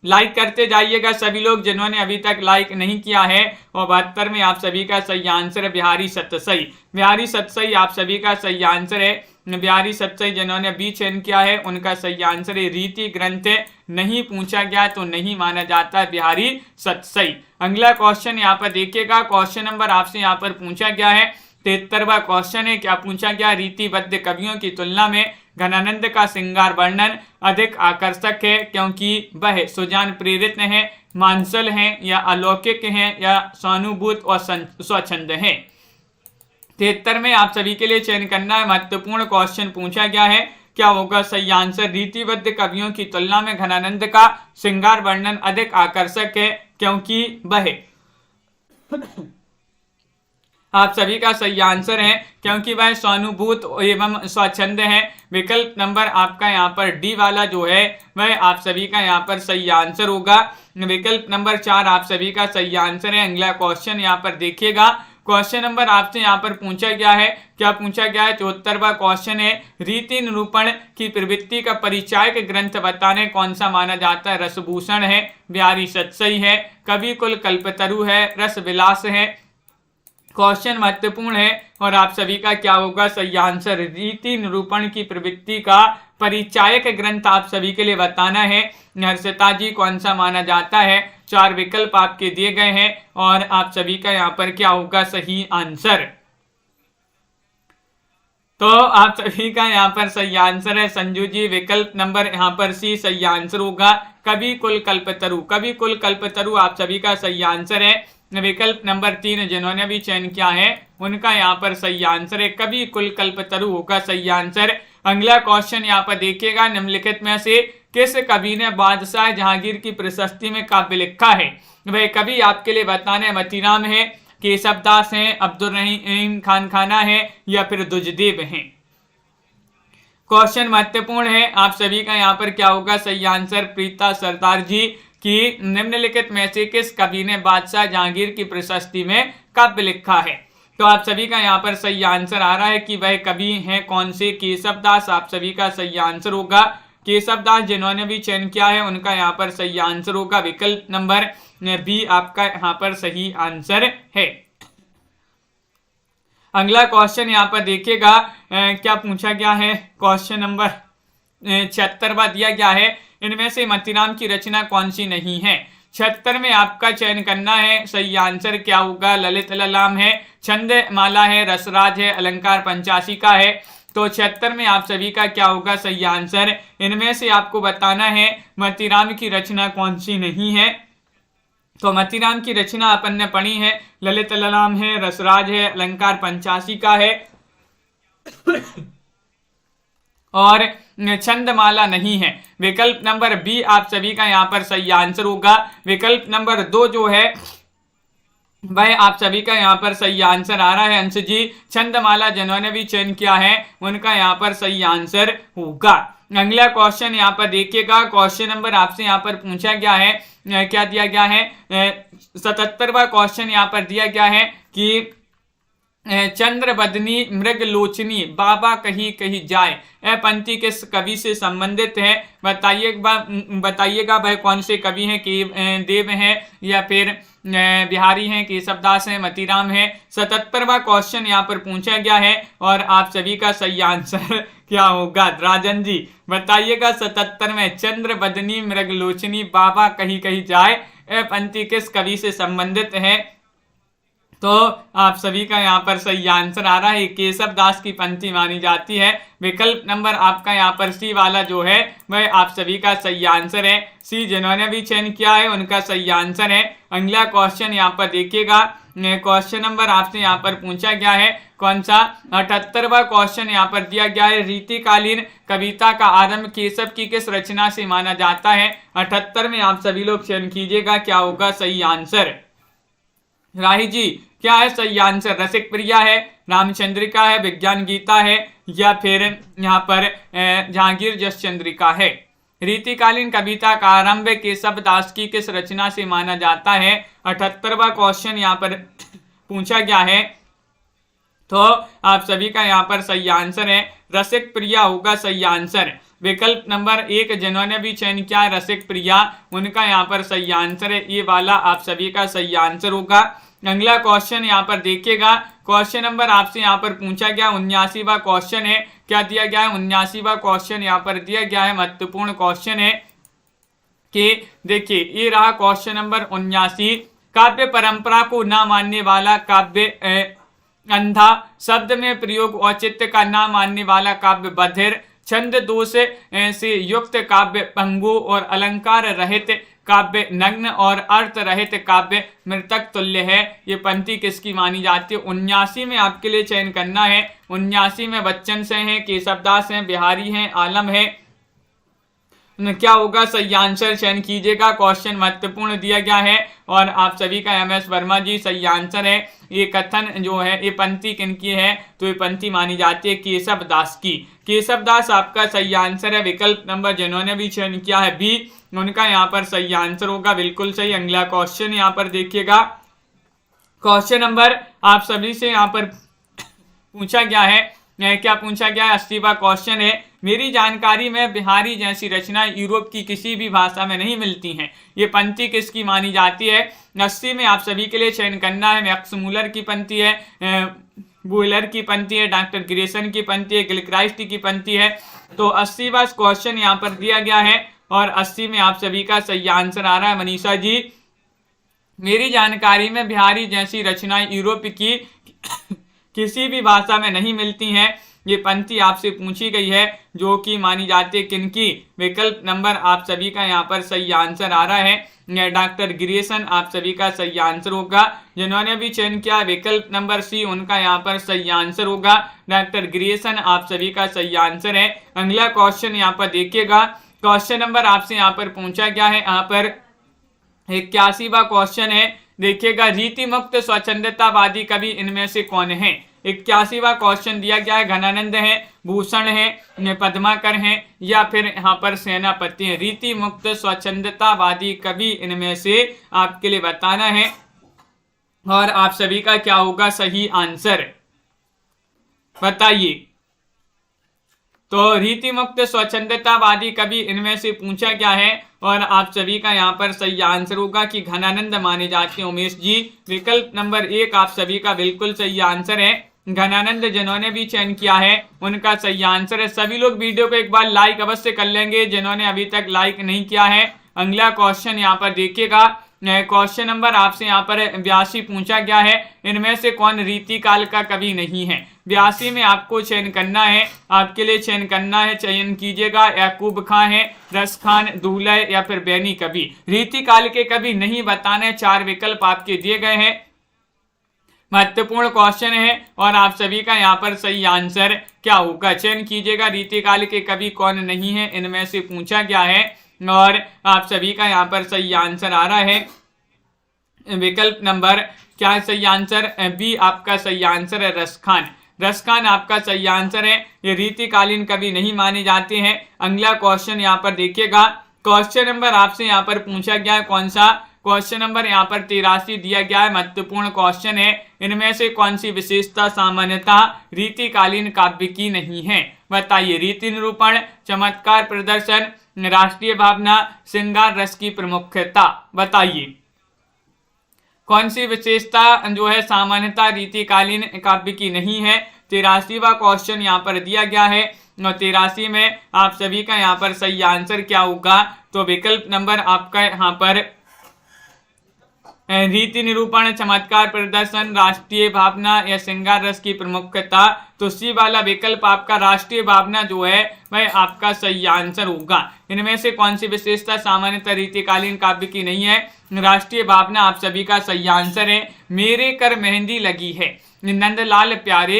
Speaker 1: लाइक करते जाइएगा सभी लोग जिन्होंने अभी तक लाइक नहीं किया है। और 72 में आप सभी का सही आंसर है बिहारी सतसई। बिहारी सतसई आप सभी का सही आंसर है। बिहारी सतसई जिन्होंने बी चयन किया है उनका सही आंसर है रीति ग्रंथ नहीं पूछा गया तो नहीं माना जाता बिहारी सतसई। अगला क्वेश्चन यहाँ पर देखिएगा, क्वेश्चन नंबर आपसे यहाँ पर पूछा गया है 73वां क्वेश्चन है। क्या पूछा गया, रीतिबद्ध कवियों की तुलना में घनानंद का श्रृंगार वर्णन अधिक आकर्षक है क्योंकि वह सुजान प्रेरित है, मांसल हैं या अलौकिक हैं या स्वानुभूत और स्वच्छंद हैं। 73 में आप सभी के लिए चयन करना है, महत्वपूर्ण क्वेश्चन पूछा गया है। क्या होगा सही आंसर, रीतिबद्ध कवियों की तुलना में घनानंद का श्रृंगार वर्णन अधिक आकर्षक है क्योंकि वह आप सभी का सही आंसर है क्योंकि वह स्वानुभूत एवं स्वच्छंद है। विकल्प नंबर आपका यहाँ पर डी वाला जो है वह आप सभी का यहाँ पर सही आंसर होगा। विकल्प नंबर 4 आप सभी का सही आंसर है। अगला क्वेश्चन यहाँ पर देखिएगा, क्वेश्चन नंबर आपसे यहाँ पर पूछा गया है। क्या पूछा गया है, 74वां क्वेश्चन है, रीति निरूपण की प्रवृत्ति का परिचायक ग्रंथ बताने कौन सा माना जाता है। रसभूषण है, बिहारी सतसई है, कवि कुल कल्पतरु है, रस विलास है। क्वेश्चन महत्वपूर्ण है और आप सभी का क्या होगा सही आंसर, रीति निरूपण की प्रवृत्ति का परिचायक ग्रंथ आप सभी के लिए बताना है। हर्षिता जी कौन सा माना जाता है। 4 विकल्प आपके दिए गए हैं और आप सभी का यहाँ पर क्या होगा सही आंसर। तो आप सभी का यहाँ पर सही आंसर है संजू जी, विकल्प नंबर यहाँ पर सी सही आंसर होगा, कवि कुल कल्पतरु। कवि कुल कल्पतरु आप सभी का सही आंसर है। विकल्प नंबर 3 जिन्होंने भी चयन किया है उनका यहाँ पर सही आंसर है, कवि कुल कल्पतरु होगा सही आंसर। अगला क्वेश्चन यहाँ पर देखिएगा, निम्नलिखित में से किस कवि ने बादशाह जहांगीर की प्रशस्ति में काव्य लिखा है। वह कवि आपके लिए बताने मतीराम है, केशवदास हैं, अब्दुल रहीम खान खाना है या फिर दुजदेव हैं। क्वेश्चन महत्वपूर्ण है, आप सभी का यहाँ पर क्या होगा सही आंसर, प्रीता सरदार जी कि निम्नलिखित में से किस कवि ने बादशाह जहांगीर की प्रशस्ति में काव्य लिखा है। तो आप सभी का यहाँ पर सही आंसर आ रहा है कि वह कवि हैं कौन से, केशवदास आप सभी का सही आंसर होगा। केशवदास जिन्होंने भी चयन किया है उनका यहाँ पर सही आंसर होगा, विकल्प नंबर बी आपका यहाँ पर सही आंसर है। अगला क्वेश्चन यहाँ पर देखिएगा, क्या पूछा गया है, क्वेश्चन नंबर 76वां दिया गया है, इनमें से मतीराम की रचना कौन सी नहीं है। 76 में आपका चयन करना है, सही आंसर क्या होगा, ललित ललाम है, छंद माला है, रसराज है, अलंकार पंचाशिका है। तो 76 में आप सभी का क्या होगा सही आंसर, इनमें से आपको बताना है मतीराम की रचना कौन सी नहीं है। तो मतीराम की रचना अपन ने पढ़ी है, ललित ललाम है, रसराज है, अलंकार पंचाशिका है और छंदमाला नहीं है। विकल्प नंबर बी आप सभी का यहाँ पर सही आंसर होगा। विकल्प नंबर 2 जो है वह आप सभी का यहाँ पर सही आंसर आ रहा है अंश जी, छंदमाला जिन्होंने भी चयन किया है उनका यहाँ पर सही आंसर होगा। अगला क्वेश्चन यहाँ पर देखिएगा, क्वेश्चन नंबर आपसे यहाँ पर पूछा गया है, क्या दिया गया है, 77वां क्वेश्चन यहाँ पर दिया गया है कि चंद्र बदनी मृग लोचनी बाबा कहीं कहीं जाए, यह पंक्ति किस कवि से संबंधित है। बताइएगा वह कौन से कवि हैं, कि देव हैं या फिर बिहारी हैं, केशवदास हैं, मतीराम हैं। 77वां क्वेश्चन यहाँ पर पूछा गया है और आप सभी का सही आंसर क्या होगा, राजन जी बताइएगा। 77 में चंद्र बदनी मृग लोचनी बाबा कहीं कहीं जाए, यह पंक्ति किस कवि से संबंधित है। तो आप सभी का यहाँ पर सही आंसर आ रहा है, केशवदास की पंक्ति मानी जाती है। विकल्प नंबर आपका यहाँ पर सी वाला जो है वह आप सभी का सही आंसर है। सी जिन्होंने भी चयन किया है उनका सही आंसर है। अगला क्वेश्चन यहाँ पर देखिएगा, क्वेश्चन नंबर आपसे यहाँ पर पूछा गया है कौन सा, 78वां क्वेश्चन यहाँ पर दिया गया है, रीतिकालीन कविता का आरंभ केशव की किस रचना से माना जाता है। 78 में आप सभी लोग चयन कीजिएगा क्या होगा सही आंसर। राही जी क्या है सही आंसर, रसिक प्रिया है, रामचंद्रिका है, विज्ञान गीता है या फिर यहाँ पर जहांगीर जस चंद्रिका है। रीतिकालीन कविता का आरंभ केशव दास की किस रचना से माना जाता है। 78वां क्वेश्चन यहाँ पर पूछा गया है, तो आप सभी का यहाँ पर सही आंसर है रसिक प्रिया होगा सही आंसर। विकल्प नंबर 1 जिन्होंने भी चयन किया रसिक प्रिया, उनका यहाँ पर सही आंसर है, ये वाला आप सभी का सही आंसर होगा। अगला क्वेश्चन यहाँ पर देखिएगा, क्वेश्चन नंबर आपसे यहाँ पर पूछा गया 79वां क्वेश्चन है। क्या दिया गया है? 79वां क्वेश्चन यहाँ पर दिया गया है, महत्वपूर्ण क्वेश्चन है कि देखिए ये रहा क्वेश्चन नंबर 79। काव्य परंपरा को न मानने वाला काव्य अंधा, शब्द में प्रयोग औचित्य का न मानने वाला काव्य बधिर, छंद दोष से युक्त काव्य पंगु और अलंकार रहित काव्य नग्न और अर्थ रहित काव्य मृतक तुल्य है। ये पंक्ति किसकी मानी जाती है? 79 में आपके लिए चयन करना है। 79 में बच्चन से हैं, केशवदास हैं, बिहारी हैं, आलम है, क्या होगा? सही आंसर चयन कीजिएगा। क्वेश्चन महत्वपूर्ण दिया गया है और आप सभी का MS वर्मा जी सही आंसर है। ये कथन जो है, ये पंक्ति किनकी है? तो ये पंक्ति मानी जाती है केशव दास की। केशव दास आपका सही आंसर है। विकल्प नंबर जिन्होंने भी चयन किया है बी, उनका यहाँ पर सही आंसर होगा, बिल्कुल सही। अगला क्वेश्चन यहाँ पर देखिएगा, क्वेश्चन नंबर आप सभी से यहाँ पर पूछा गया है, क्या पूछा गया है? 80वां क्वेश्चन है। मेरी जानकारी में बिहारी जैसी रचनाएं यूरोप की किसी भी भाषा में नहीं मिलती हैं। ये पंक्ति किसकी मानी जाती है? 80 में आप सभी के लिए चयन करना है। मैक्स मूलर की पंक्ति है, बुलर की पंक्ति है, डॉक्टर ग्रेसन की पंक्ति है, गिलक्राइस्ट की पंक्ति है। तो 80वां क्वेश्चन यहाँ पर दिया गया है और 80 में आप सभी का सही आंसर आ रहा है। मनीषा जी, मेरी जानकारी में बिहारी जैसी रचनाएं यूरोप की किसी भी भाषा में नहीं मिलती हैं। ये पंक्ति आपसे पूछी गई है, जो कि मानी जाती है किनकी? विकल्प नंबर आप सभी का यहाँ पर सही आंसर आ रहा है, डॉक्टर ग्रेसन आप सभी का सही आंसर होगा। जिन्होंने भी चयन किया विकल्प नंबर सी, उनका यहाँ पर सही आंसर होगा, डॉक्टर ग्रेसन आप सभी का सही आंसर है। अगला क्वेश्चन यहाँ पर देखिएगा, क्वेश्चन नंबर आपसे यहाँ पर पूछा गया है, यहाँ पर 81वां क्वेश्चन है। देखिएगा, रीति मुक्त स्वच्छंदतावादी कवि इनमें से कौन है? 81वां क्वेश्चन दिया गया है, घनानंद है, भूषण है, पद्माकर है या फिर यहाँ पर सेनापति है। रीति मुक्त स्वच्छंदतावादी कवि इनमें से आपके लिए बताना है और आप सभी का क्या होगा सही आंसर, बताइए। तो रीति मुक्त स्वच्छंदतावादी कवि इनमें से पूछा गया है और आप सभी का यहाँ पर सही आंसर होगा कि घनानंद माने जाते हैं उमेश जी। विकल्प नंबर 1 आप सभी का बिल्कुल सही आंसर है। घनानंद जिन्होंने भी चयन किया है उनका सही आंसर है। सभी लोग वीडियो को एक बार लाइक अवश्य कर लेंगे जिन्होंने अभी तक लाइक नहीं किया है। अगला क्वेश्चन यहाँ पर देखिएगा, क्वेश्चन नंबर आपसे यहाँ पर 82 पूछा गया है, इनमें से कौन रीति काल का कवि नहीं है? 82 में आपको चयन करना है, आपके लिए चयन करना है, चयन कीजिएगा। याकूब खां है, रस खान, दूल्हे या फिर बैनी कवि। रीति काल के कवि नहीं बताने, 4 विकल्प आपके दिए गए हैं। महत्वपूर्ण क्वेश्चन है और आप सभी का यहाँ पर सही आंसर क्या होगा, चयन कीजिएगा। रीति काल के कवि कौन नहीं है इनमें से पूछा गया है और आप सभी का यहाँ पर सही आंसर आ रहा है। विकल्प नंबर क्या है सही आंसर? बी आपका सही आंसर है, रस खान। रस खान आपका सही आंसर है। ये रीतिकालीन कवि नहीं माने जाते हैं। अगला क्वेश्चन यहाँ पर देखिएगा, क्वेश्चन नंबर आपसे यहाँ पर पूछा गया है कौन सा? क्वेश्चन नंबर यहाँ पर 83 दिया गया है, महत्वपूर्ण क्वेश्चन है। इनमें से कौन सी विशेषता सामान्यता रीतिकालीन काव्य की नहीं है, बताइए। रीति निरूपण, चमत्कार प्रदर्शन, राष्ट्रीय भावना, श्रृंगार रस की प्रमुखता, बताइए कौन सी विशेषता जो है सामान्यता रीतिकालीन काव्य की नहीं है। 83वां क्वेश्चन यहाँ पर दिया गया है और 83 में आप सभी का यहाँ पर सही आंसर क्या होगा? तो विकल्प नंबर आपका यहाँ पर रीति निरूपण, चमत्कार प्रदर्शन, राष्ट्रीय भावना या श्रृंगार रस की प्रमुखता। तो सी वाला विकल्प आपका राष्ट्रीय भावना जो है वह आपका सही आंसर होगा। इनमें से कौन सी विशेषता सामान्यतः रीतिकालीन काव्य की नहीं है? राष्ट्रीय भावना आप सभी का सही आंसर है। मेरे कर मेहंदी लगी है, नंदलाल प्यारे,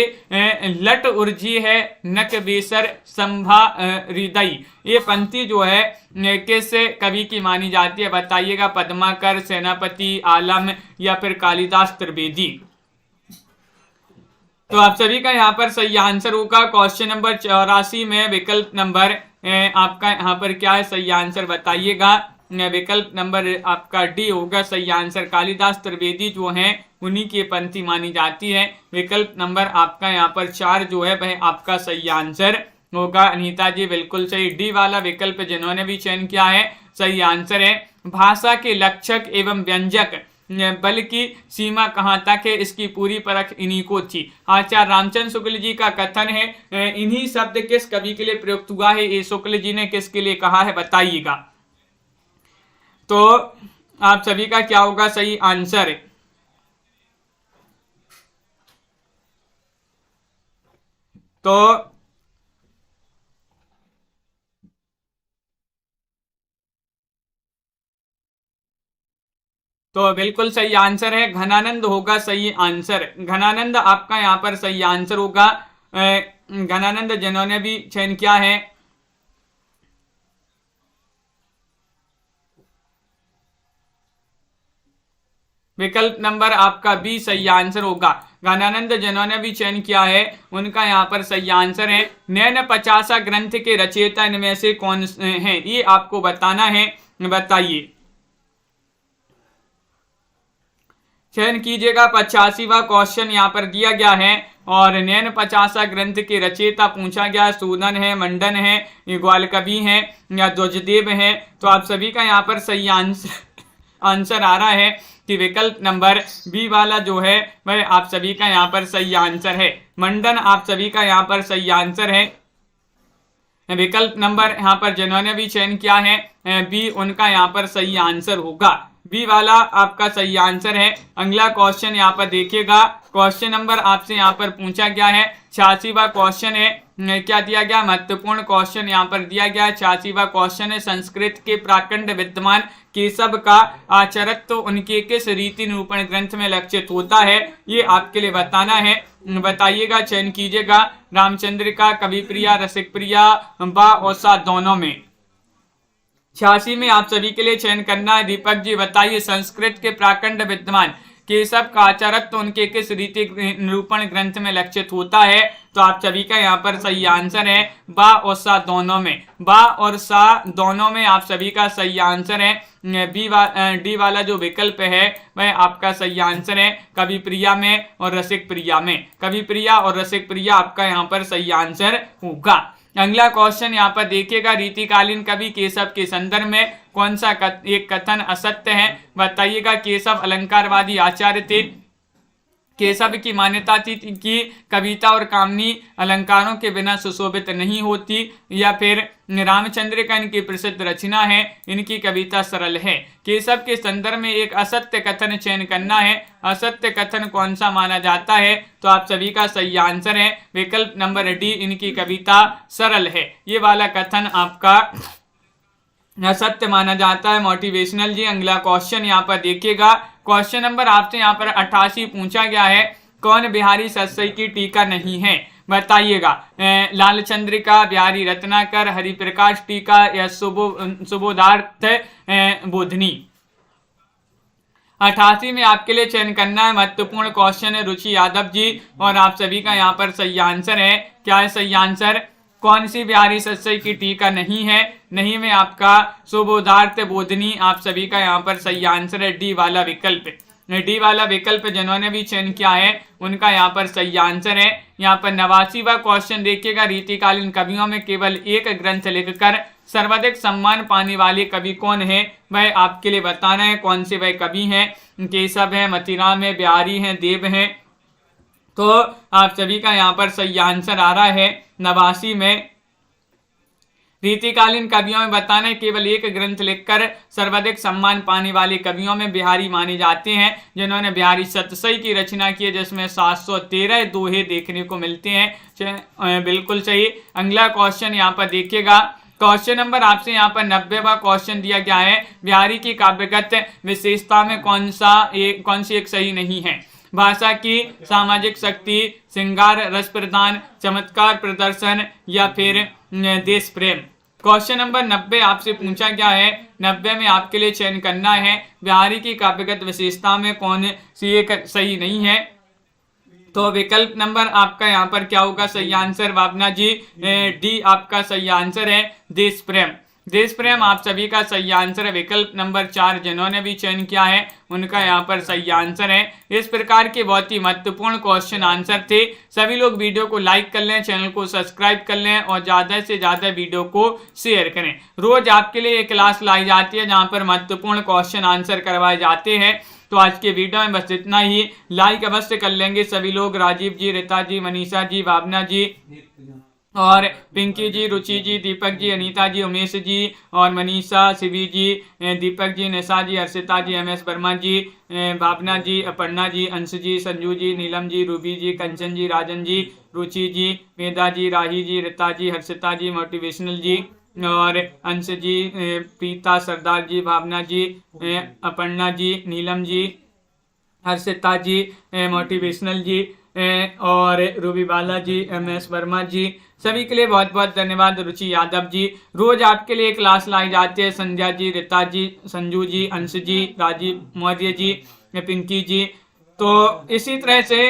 Speaker 1: लट उर्जी है, नक बेसर संभा हृदय। ये पंक्ति जो है किस कवि की मानी जाती है, बताइएगा। पद्माकर, सेनापति, आलम या फिर कालिदास त्रिवेदी। तो आप सभी का यहाँ पर सही आंसर होगा। क्वेश्चन नंबर 84 में विकल्प नंबर आपका यहाँ पर क्या है सही आंसर, बताइएगा। विकल्प नंबर आपका डी होगा सही आंसर। कालिदास त्रिवेदी जो हैं उन्हीं की पंक्ति मानी जाती है। विकल्प नंबर आपका यहाँ पर 4 जो है वह आपका सही आंसर होगा। अनीता जी बिल्कुल सही। डी वाला विकल्प जिन्होंने भी चयन किया है सही आंसर है। भाषा के लक्षक एवं व्यंजक बल की सीमा कहाँ तक है, इसकी पूरी परख इन्हीं को थी। आचार्य रामचंद्र शुक्ल जी का कथन है इन्हीं शब्द किस कवि के लिए प्रयुक्त हुआ है, ये शुक्ल जी ने किसके लिए कहा है बताइएगा। तो आप सभी का क्या होगा सही आंसर। तो बिल्कुल सही आंसर है घनानंद होगा सही आंसर। घनानंद आपका यहाँ पर सही आंसर होगा। घनानंद जिन्होंने भी चयन किया है विकल्प नंबर आपका बी सही आंसर होगा। ज्ञानानंद जिन्होंने भी चयन किया है उनका यहाँ पर सही आंसर है। नैन 50 ग्रंथ के रचयिता इनमें से कौन है, ये आपको बताना है, बताइए। चयन कीजिएगा। 85वां क्वेश्चन यहाँ पर दिया गया है और नैन 50 ग्रंथ के रचयिता पूछा गया। सूदन है, मंडन है, ग्वाल कवि है या ध्वजदेव है। तो आप सभी का यहाँ पर सही आंसर आ रहा है कि विकल्प नंबर बी वाला जो है वह आप सभी का यहाँ पर सही आंसर है। मंडन आप सभी का यहाँ पर सही आंसर है। विकल्प नंबर यहाँ पर जिन्होंने भी चयन किया है बी, उनका यहाँ पर सही आंसर होगा। बी वाला आपका सही आंसर है। अगला क्वेश्चन यहाँ पर देखिएगा। क्वेश्चन नंबर आपसे यहाँ पर पूछा गया है 86वां क्वेश्चन है। क्या दिया गया, महत्वपूर्ण क्वेश्चन यहाँ पर दिया गया है। 86वां क्वेश्चन है संस्कृत के प्राकंड विद्वान केशव का आचरित तो उनके किस रीति निरूपण ग्रंथ में लक्षित होता है, ये आपके लिए बताना है, बताइएगा। चयन कीजिएगा। रामचंद्रिका, कवि प्रिया, रसिक प्रिया, बा और सा दोनों में। 86 में आप सभी के लिए चयन करना है। दीपक जी बताइए संस्कृत के प्राकंड विद्वान केशव का आचरित तो उनके किस रीति निरूपण ग्रंथ में लक्षित होता है। तो आप सभी का यहाँ पर सही आंसर है बा और सा दोनों में। बा और सा दोनों में आप सभी का सही आंसर है। डी वाला जो विकल्प है वह आपका सही आंसर है कवि प्रिया में और रसिक प्रिया में। कवि प्रिया और रसिक प्रिया आपका यहाँ पर सही आंसर होगा। अगला क्वेश्चन यहाँ पर देखिएगा। रीतिकालीन कवि केशव के संदर्भ में कौन सा एक कथन असत्य है, बताइएगा। केशव अलंकारवादी आचार्य थे। केशव की मान्यता थी कि कविता और कामनी अलंकारों के बिना सुशोभित नहीं होती, या फिर रामचंद्र का इनकी प्रसिद्ध रचना है, इनकी कविता सरल है। केशव के संदर्भ में एक असत्य कथन चयन करना है। असत्य कथन कौन सा माना जाता है, तो आप सभी का सही आंसर है विकल्प नंबर डी, इनकी कविता सरल है। ये वाला कथन आपका असत्य माना जाता है। मोटिवेशनल जी अगला क्वेश्चन यहाँ पर देखिएगा। क्वेश्चन नंबर आपसे यहाँ पर 88 पूछा गया है। कौन बिहारी सतसई की टीका नहीं है, बताइएगा। लाल चंद्रिका, बिहारी रत्नाकर, हरिप्रकाश टीका या सुबोधार्थ बोधनी। 88 में आपके लिए चयन करना है। महत्वपूर्ण क्वेश्चन है। रुचि यादव जी और आप सभी का यहाँ पर सही आंसर है। क्या है सही आंसर? कौन सी बिहारी सतसई की टीका नहीं है? नहीं में आपका सुबोधार्थ बोधनी आप सभी का यहाँ पर सही आंसर है डी वाला विकल्प। डी वाला विकल्प जिन्होंने भी चयन किया है उनका यहाँ पर सही आंसर है। यहाँ पर 89वां क्वेश्चन देखिएगा। रीतिकालीन कवियों में केवल एक ग्रंथ लिखकर सर्वाधिक सम्मान पाने वाले कवि कौन है, वह आपके लिए बताना है। कौन से वह कवि हैं? केशव है, मतीराम है, बिहारी है, देव है। तो आप सभी का यहाँ पर सही आंसर आ रहा है 89 में। रीतिकालीन कवियों में बताना है केवल एक ग्रंथ लिखकर सर्वाधिक सम्मान पाने वाले कवियों में बिहारी माने जाते हैं, जिन्होंने बिहारी सतसई की रचना की है, जिसमें 713 दोहे देखने को मिलते हैं। बिल्कुल सही। अगला क्वेश्चन यहाँ पर देखिएगा। क्वेश्चन नंबर आपसे यहाँ पर 90वां क्वेश्चन दिया गया है। बिहारी की काव्यगत विशेषता में कौन सी एक सही नहीं है? भाषा की सामाजिक शक्ति, श्रृंगार, रस प्रदान, चमत्कार प्रदर्शन या फिर देश प्रेम। क्वेश्चन नंबर 90 आपसे पूछा गया है। 90 में आपके लिए चयन करना है बिहारी की काव्यगत विशेषता में कौन सी एक सही नहीं है। तो विकल्प नंबर आपका यहाँ पर क्या होगा सही आंसर? भावना जी डी आपका सही आंसर है देश प्रेम। देश प्रेम आप सभी का सही आंसर है। विकल्प नंबर 4 जिन्होंने भी चयन किया है उनका यहाँ पर सही आंसर है। इस प्रकार के बहुत ही महत्वपूर्ण क्वेश्चन आंसर थे। सभी लोग वीडियो को लाइक कर लें, चैनल को सब्सक्राइब कर लें और ज्यादा से ज्यादा वीडियो को शेयर करें। रोज आपके लिए एक क्लास लाई जाती है जहां पर महत्वपूर्ण क्वेश्चन आंसर करवाए जाते हैं। तो आज के वीडियो में बस इतना ही। लाइक अवश्य कर लेंगे सभी लोग। राजीव जी, रीता जी, मनीषा जी, भावना जी और पिंकी जी, रुचि जी, दीपक जी, अनीता जी, उमेश जी और मनीषा, शिवी जी, दीपक जी, निशा जी, हर्षिता जी, MS वर्मा जी, भावना जी, अपर्णा जी, अंश जी, संजू जी, नीलम जी, रूबी जी, कंचन जी, राजन जी, रुचि जी, वेदा जी, राही जी, रीता जी, हर्षिता जी, मोटिवेशनल जी और अंश जी, प्रीता, सरदार जी, भावना जी, अपर्णा जी, नीलम जी, हर्षिता जी, मोटिवेशनल जी और रूबी बाला जी, MS वर्मा जी, सभी के लिए बहुत बहुत धन्यवाद। रुचि यादव जी, रोज आपके लिए क्लास लाई जाती है। संध्या जी, रीता जी, संजू जी, अंश जी, राजीव मौर्य जी, पिंकी जी, तो इसी तरह से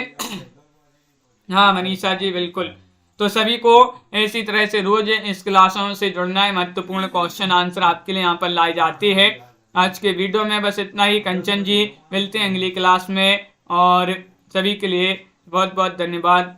Speaker 1: हाँ मनीषा जी बिल्कुल। तो सभी को इसी तरह से रोज इस क्लासों से जुड़ना है। महत्वपूर्ण क्वेश्चन आंसर आपके लिए यहाँ पर लाई जाती है। आज के वीडियो में बस इतना ही। कंचन जी, मिलते हैं अगली क्लास में और सभी के लिए बहुत बहुत धन्यवाद।